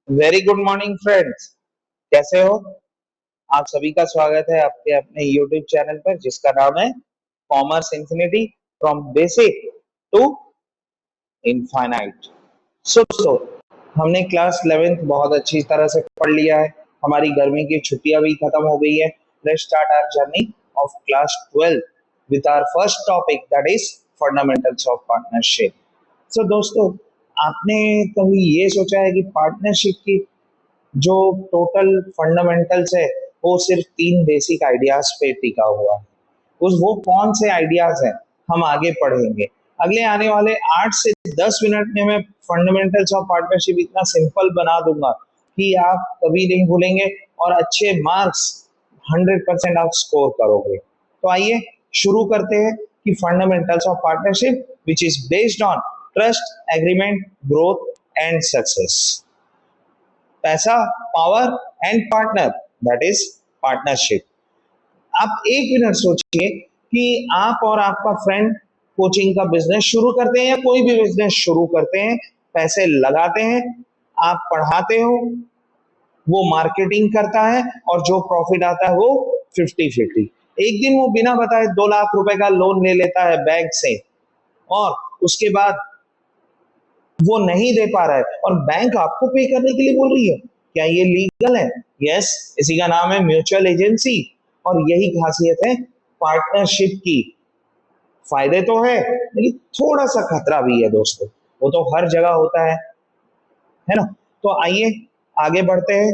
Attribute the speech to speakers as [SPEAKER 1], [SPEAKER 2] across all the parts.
[SPEAKER 1] Very good morning friends. कैसे हो? आप सभी का स्वागत है आपके अपने यूट्यूब चैनल पर जिसका नाम है commerce infinity, from basic to infinite. So हमने क्लास 11th बहुत अच्छी तरह से पढ़ लिया है। हमारी गर्मी की छुट्टियां भी खत्म हो गई है। Let's start our journey of class 12 with our first topic, that is fundamentals of partnership. So दोस्तों, आपने कभी ये सोचा है कि पार्टनरशिप की जो टोटल फंडामेंटल्स है वो सिर्फ तीन बेसिक आइडियाज पे टिका हुआ है? उस वो कौन से आइडियाज हैं हम आगे पढ़ेंगे। अगले आने वाले 8 से 10 मिनट में मैं फंडामेंटल्स ऑफ पार्टनरशिप इतना सिंपल बना दूंगा कि आप कभी नहीं भूलेंगे और अच्छे मार्क्स 100% आप स्कोर करोगे। तो आइए शुरू करते हैं कि fundamentals of partnership which is based on trust, agreement, growth and success. पैसा, power and partner, that is partnership. आप एक मिनट सोचिए कि आप और आपका फ्रेंड कोचिंग का बिजनेस शुरू करते हैं या कोई भी बिजनेस शुरू करते हैं, पैसे लगाते हैं, आप पढ़ाते हो, वो मार्केटिंग करता है और जो प्रॉफिट आता है वो 50-50। एक दिन वो बिना बताए 2 लाख रुपए का लोन ले लेता है बैंक से और उसके बाद वो नहीं दे पा रहा है और बैंक आपको पे करने के लिए बोल रही है। क्या ये लीगल है? यस, इसी का नाम है म्यूचुअल एजेंसी। और यही खासियत है पार्टनरशिप की। फायदे तो है लेकिन थोड़ा सा खतरा भी है दोस्तों। वो तो हर जगह होता है ना। तो आइए आगे बढ़ते हैं।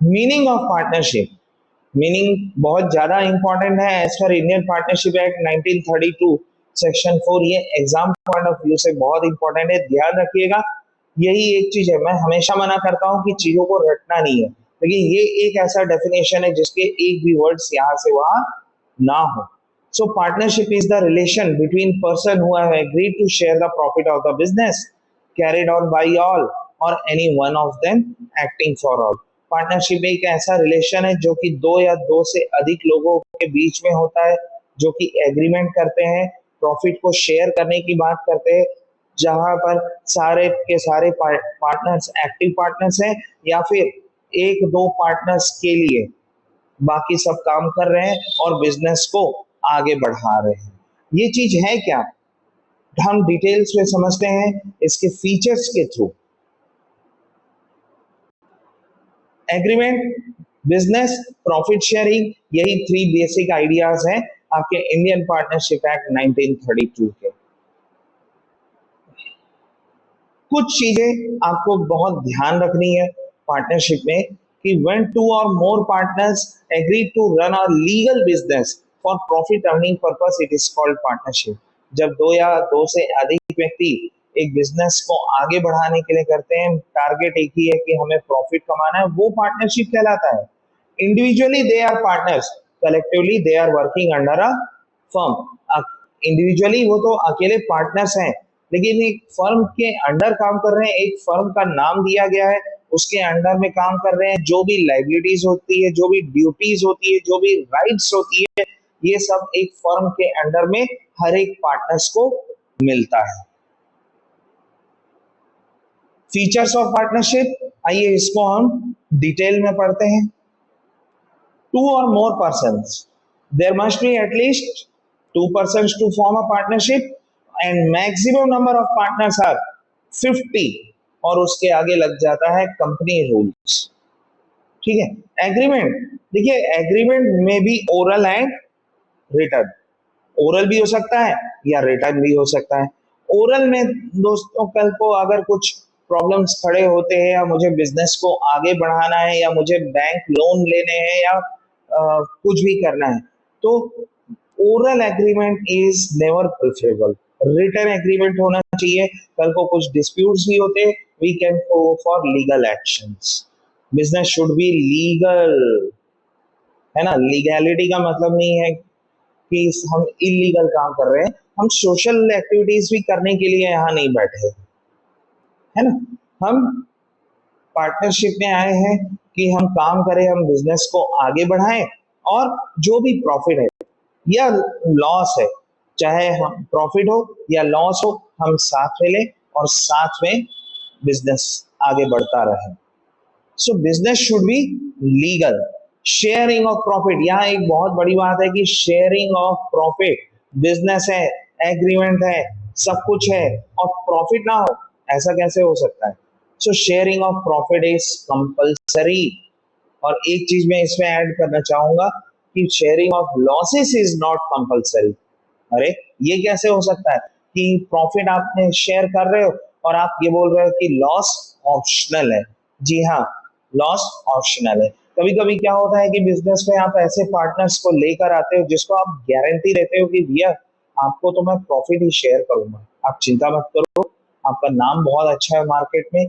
[SPEAKER 1] Meaning of partnership. मीनिंग बहुत ज्यादा इंपॉर्टेंट है as per Indian partnership act 1932 section 4। ये एग्जाम पॉइंट ऑफ व्यू से बहुत इंपॉर्टेंट है, ध्यान रखिएगा। यही एक चीज है, मैं हमेशा मना करता हूँ कि चीजों को रटना नहीं है, लेकिन ये एक ऐसा डेफिनेशन है जिसके एक भी वर्ड्स यहाँ से वहां ना हो। So partnership is the relation between person who have agreed to share the profit of the business carried on by all or any one of them acting for all। Partnership एक ऐसा relation है जो कि दो या दो से अधिक लोगों के बीच में होता है, जो कि एग्रीमेंट करते हैं, प्रॉफिट को शेयर करने की बात करते हैं, जहां पर सारे के सारे पार्टनर्स एक्टिव पार्टनर्स हैं या फिर एक दो पार्टनर्स के लिए बाकी सब काम कर रहे हैं और बिजनेस को आगे बढ़ा रहे हैं। ये चीज है क्या, हम डिटेल्स में समझते हैं इसके फीचर्स के through. Agreement, business, profit sharing, यही थ्री बेसिक आइडियाज हैं आपके इंडियन पार्टनरशिप एक्ट 1932 के। कुछ चीजें आपको बहुत ध्यान रखनी है पार्टनरशिप में कि when two or more partners agree to run a legal business for profit earning purpose, it is called partnership। जब दो या दो से अधिक व्यक्ति एक बिजनेस को आगे बढ़ाने के लिए करते हैं, टारगेट एक ही है कि हमें प्रॉफिट कमाना है, वो पार्टनरशिप कहलाता है। Individually they are partners, collectively they are working under a firm. Individually वो तो अकेले पार्टनर्स हैं, लेकिन एक फर्म के अंडर काम कर रहे हैं, एक फर्म का नाम दिया गया है, उसके अंडर में काम कर रहे हैं। जो भी लाइबिलिटीज होती है, जो भी ड्यूटीज होती है, जो भी राइट्स होती है, ये सब एक फर्म के अंडर में हर एक पार्टनर्स को मिलता है। फीचर्स ऑफ पार्टनरशिप, आइए इसको हम डिटेल में पढ़ते हैं। टू और more persons, there must be at least two persons to form a partnership and maximum number of partners are 50। और उसके आगे लग जाता है कंपनी रूल्स। ठीक है। एग्रीमेंट, देखिए एग्रीमेंट में भी ओरल एंड रिटर्न, ओरल भी हो सकता है या रिटर्न भी हो सकता है। ओरल में दोस्तों कल को अगर कुछ प्रॉब्लम्स खड़े होते हैं या मुझे बिजनेस को आगे बढ़ाना है या मुझे बैंक लोन लेने हैं या कुछ भी करना है, तो oral agreement is never preferable. Written agreement होना चाहिए। कल को कुछ डिस्प्यूट्स भी होते, we can go for legal actions. Business should be legal, है ना। लीगैलिटी का मतलब नहीं है कि हम इलीगल काम कर रहे हैं, हम सोशल एक्टिविटीज भी करने के लिए यहाँ नहीं बैठे, है ना। हम पार्टनरशिप में आए हैं कि हम काम करें, हम बिजनेस को आगे बढ़ाएं और जो भी प्रॉफिट है या लॉस है, चाहे प्रॉफिट हो या लॉस हो, हम साथ में लें और साथ में बिजनेस आगे बढ़ता रहे। सो business should be legal. Sharing of profit, यहाँ एक बहुत बड़ी बात है कि शेयरिंग ऑफ प्रॉफिट, बिजनेस है, एग्रीमेंट है, सब कुछ है और प्रॉफिट ना हो, ऐसा कैसे हो सकता है? सो sharing of profit is compulsory. और एक चीज मैं इसमें ऐड करना चाहूंगा कि sharing of losses is not compulsory. अरे ये कैसे हो सकता है कि प्रॉफिट आपने शेयर कर रहे हो और आप ये बोल रहे हो कि लॉस ऑप्शनल है? जी हाँ, लॉस ऑप्शनल है। कभी कभी क्या होता है कि बिजनेस में आप ऐसे पार्टनर्स को लेकर आते हो जिसको आप गारंटी देते हो कि भैया आपको तो मैं प्रॉफिट ही शेयर करूंगा, आप चिंता मत करो, आपका नाम बहुत अच्छा है मार्केट में,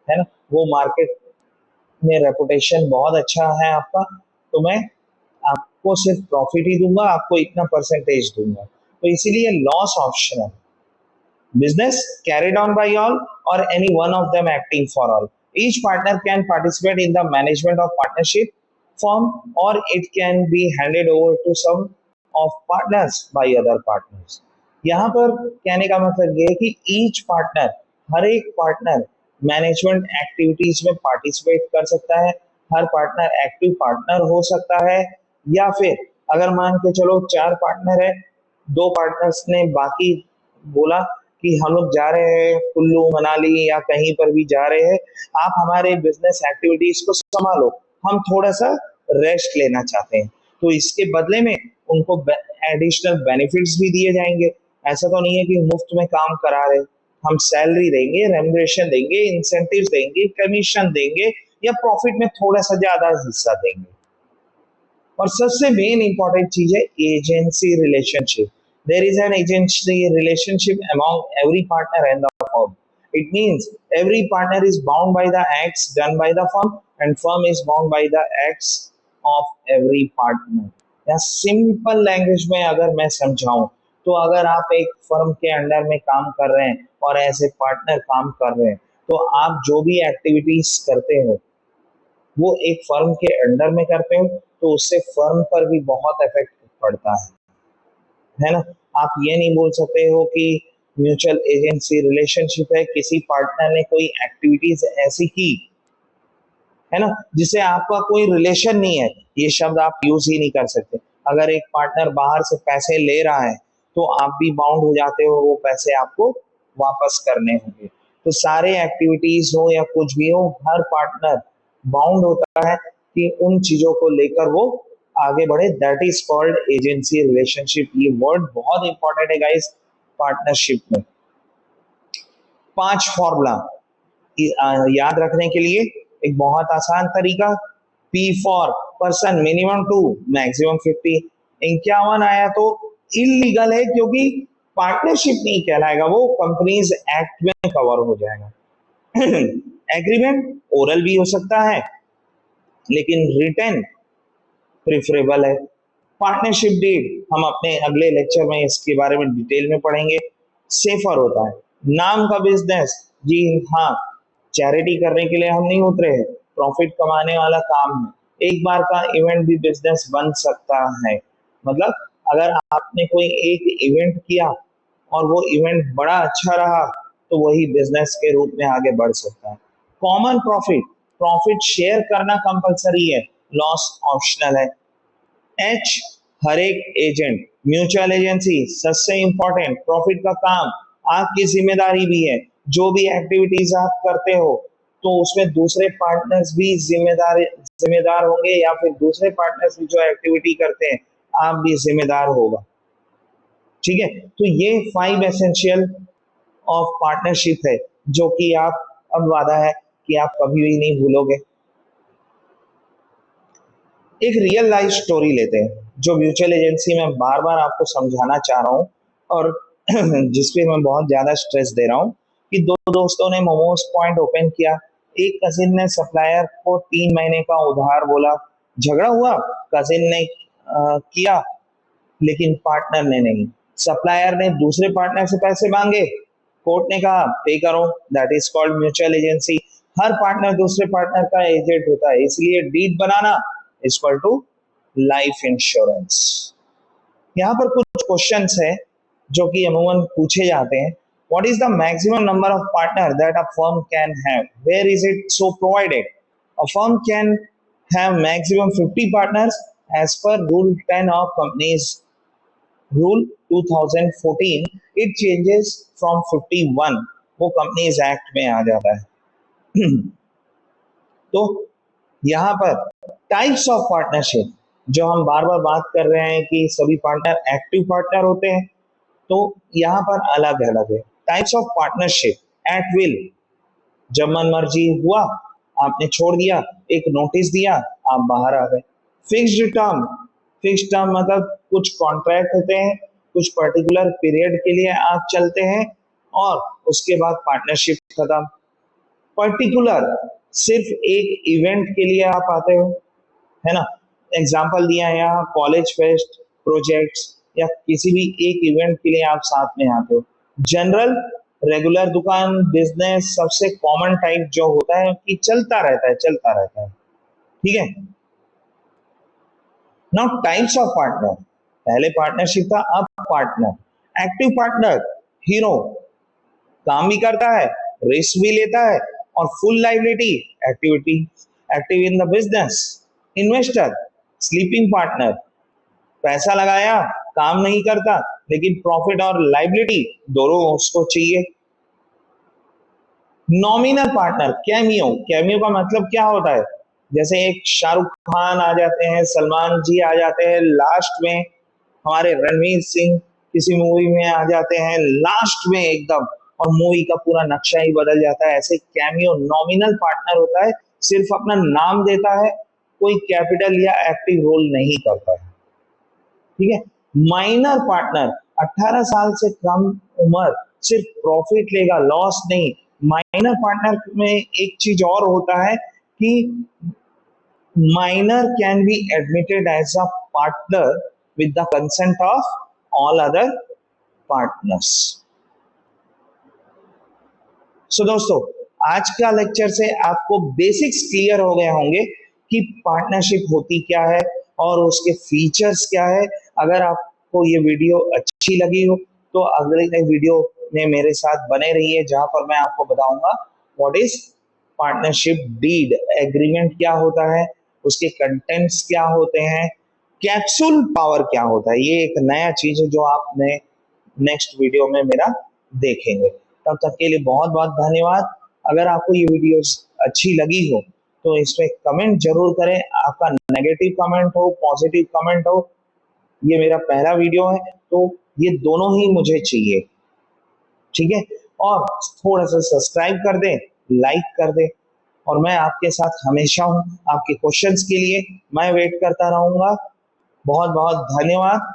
[SPEAKER 1] है ना, वो मार्केट में रेपुटेशन बहुत अच्छा है आपका, तो मैं आपको सिर्फ प्रॉफिट ही दूंगा, आपको इतना परसेंटेज दूंगा। तो इसीलिए loss optional. Business carried on by all or any one of them acting for all. Each partner can participate in the management of partnership firm or it can be handed over to some of partners by other partners. यहाँ पर कहने का मतलब ये है कि each partner, हर एक partner management activities में पार्टिसिपेट कर सकता है, हर पार्टनर एक्टिव पार्टनर हो सकता है, या फिर अगर मान के चलो चार पार्टनर है, दो पार्टनर्स ने बाकी बोला कि हम लोग जा रहे हैं कुल्लू मनाली या कहीं पर भी जा रहे हैं, आप हमारे बिजनेस एक्टिविटीज को संभालो, हम थोड़ा सा रेस्ट लेना चाहते हैं, तो इसके बदले में उनको एडिशनल बेनिफिट्स भी दिए जाएंगे। ऐसा तो नहीं है कि मुफ्त में काम करा रहे, हम सैलरी देंगे, रेमुनरेशन देंगे, इंसेंटिव देंगे, कमीशन देंगे या प्रॉफिट में थोड़ा सा ज्यादा हिस्सा देंगे। और सबसे मेन इंपॉर्टेंट चीज है agency relationship. There is an agency relationship among every partner and the firm. It means every partner is bound by the acts done by the firm and firm is bound by the acts of every partner. या simple language में अगर मैं समझाऊं तो अगर आप एक firm के अंडर में काम कर रहे हैं और ऐसे पार्टनर काम कर रहे हैं, तो आप जो भी एक्टिविटीज करते हो वो एक फर्म के अंडर में करते हो, तो उससे फर्म पर भी बहुत इफेक्ट पड़ता है ना। आप ये नहीं बोल सकते हो कि म्यूचुअल एजेंसी रिलेशनशिप है, किसी पार्टनर ने कोई एक्टिविटीज ऐसी की, है ना, जिसे आपका कोई रिलेशन नहीं है, ये शब्द आप यूज ही नहीं कर सकते। अगर एक पार्टनर बाहर से पैसे ले रहा है तो आप भी बाउंड हो जाते हो, वो पैसे आपको वापस करने होंगे। तो सारे एक्टिविटीज हो या कुछ भी हो, हर पार्टनर बाउंड होता है कि उन चीजों को लेकर वो आगे बढ़े। That is called agency relationship. ये वर्ड बहुत इंपॉर्टेंट है गाइस पार्टनरशिप में। 5 फॉर्मूला याद रखने के लिए एक बहुत आसान तरीका, P for person minimum 2 maximum 50। 51 आया तो इलीगल है क्योंकि पार्टनरशिप नहीं कहलाएगा, वो कंपनीज एक्ट में कवर हो जाएगा। एग्रीमेंट ओरल भी हो सकता है लेकिन रिटन प्रिफरेबल है। पार्टनरशिप डीड हम अपने अगले लेक्चर में इसके बारे में डिटेल में पढ़ेंगे। सेफर होता है। नाम का बिजनेस, जी हाँ, चैरिटी करने के लिए हम नहीं उतरे हैं, प्रॉफिट कमाने वाला काम है। एक बार का इवेंट भी बिजनेस बन सकता है। मतलब अगर आपने कोई एक इवेंट किया और वो इवेंट बड़ा अच्छा रहा तो वही बिजनेस के रूप में आगे बढ़ सकता है। कॉमन प्रॉफिट, प्रॉफिट शेयर करना कंपलसरी है, लॉस ऑप्शनल है। एच, हर एक एजेंट, म्यूचुअल एजेंसी सबसे इंपॉर्टेंट, प्रॉफिट का काम आपकी जिम्मेदारी भी है। जो भी एक्टिविटीज आप करते हो तो उसमें दूसरे पार्टनर्स भी जिम्मेदार होंगे, या फिर दूसरे पार्टनर्स भी जो एक्टिविटी करते हैं आप भी जिम्मेदार होगा। ठीक है, तो ये 5 एसेंशियल ऑफ पार्टनरशिप है जो कि आप, अब वादा है कि आप कभी भी नहीं भूलोगे। एक रियल लाइफ स्टोरी लेते हैं जो म्यूचुअल एजेंसी में बार बार आपको समझाना चाह रहा हूँ और जिसपे मैं बहुत ज्यादा स्ट्रेस दे रहा हूँ कि दो दोस्तों ने मोमोज पॉइंट ओपन किया। एक कजिन ने सप्लायर को 3 महीने का उधार बोला, झगड़ा हुआ, कजिन ने किया लेकिन पार्टनर ने नहीं। सप्लायर ने दूसरे पार्टनर से पैसे मांगे, कोर्ट ने कहा पे करो, that is called mutual agency. हर पार्टनर दूसरे पार्टनर का एजेंट होता है, इसलिए डीड बनाना इक्वल टू लाइफ इंश्योरेंस। यहाँ पर कुछ क्वेश्चंस है जो कि अमूमन पूछे जाते हैं, What is the maximum number of partners that a firm can have? Where is it so provided? A firm can have maximum 50 partners as per Rule 10 of Companies Rule 2014. It changes from 51, वो Companies Act में आ जाता है। तो यहाँ पर types of partnership जो हम बार बार बात कर रहे हैं कि सभी पार्टनर एक्टिव पार्टनर होते हैं, तो यहाँ पर अलग अलग है। Types of partnership at will, जब मन मर्जी हुआ आपने छोड़ दिया, एक नोटिस दिया, आप बाहर आ गए। फिक्स्ड टर्म, फिक्स्ड टर्म मतलब कुछ कॉन्ट्रैक्ट होते हैं, कुछ पर्टिकुलर पीरियड के लिए आप चलते हैं और उसके बाद पार्टनरशिप खत्म। पर्टिकुलर, सिर्फ एक इवेंट के लिए आप आते हो, है ना। एग्जाम्पल दिया है यहाँ, कॉलेज फेस्ट, प्रोजेक्ट्स या किसी भी एक इवेंट के लिए आप साथ में आते हो। जनरल, रेगुलर दुकान, बिजनेस, सबसे कॉमन टाइप जो होता है कि चलता रहता है, चलता रहता है, ठीक है। नाउ टाइप्स ऑफ पार्टनर, पहले पार्टनरशिप था, अब पार्टनर। एक्टिव पार्टनर, हीरो, काम भी करता है, रिस्क भी लेता है और full liability activity, active in the business. Investor, sleeping partner, पैसा लगाया, काम नहीं करता, लेकिन प्रॉफिट और लाइबिलिटी दोनों उसको चाहिए। नॉमिनल पार्टनर, कैमियो, कैमियो का मतलब क्या होता है? जैसे एक शाहरुख खान आ जाते हैं, सलमान जी आ जाते हैं लास्ट में, हमारे रणवीर सिंह किसी मूवी में आ जाते हैं लास्ट में एकदम, और मूवी का पूरा नक्शा ही बदल जाता है। ऐसे कैमियो नॉमिनल पार्टनर होता है, सिर्फ अपना नाम देता है, कोई कैपिटल या एक्टिव रोल नहीं करता है, ठीक है। माइनर पार्टनर, 18 साल से कम उम्र, सिर्फ प्रॉफिट लेगा, लॉस नहीं। माइनर पार्टनर में एक चीज और होता है कि minor can be admitted as a partner with the consent of all other partners. So दोस्तों, आज का लेक्चर से आपको बेसिक्स क्लियर हो गए होंगे कि पार्टनरशिप होती क्या है और उसके फीचर्स क्या है। अगर आपको ये वीडियो अच्छी लगी हो तो अगले वीडियो में मेरे साथ बने रहिए, जहां पर मैं आपको बताऊंगा what is partnership deed, agreement क्या होता है, उसके कंटेंट्स क्या होते हैं, कैप्सूल पावर क्या होता है। ये एक नया चीज है जो आपने नेक्स्ट वीडियो में मेरा देखेंगे। तब तक के लिए बहुत बहुत धन्यवाद। अगर आपको ये वीडियोस अच्छी लगी हो तो इसमें कमेंट जरूर करें, आपका नेगेटिव कमेंट हो, पॉजिटिव कमेंट हो। ये मेरा पहला वीडियो है तो ये दोनों ही मुझे चाहिए, ठीक है। और थोड़ा सा सब्सक्राइब कर दें, लाइक कर दें, और मैं आपके साथ हमेशा हूँ। आपके क्वेश्चंस के लिए मैं वेट करता रहूंगा। बहुत बहुत धन्यवाद।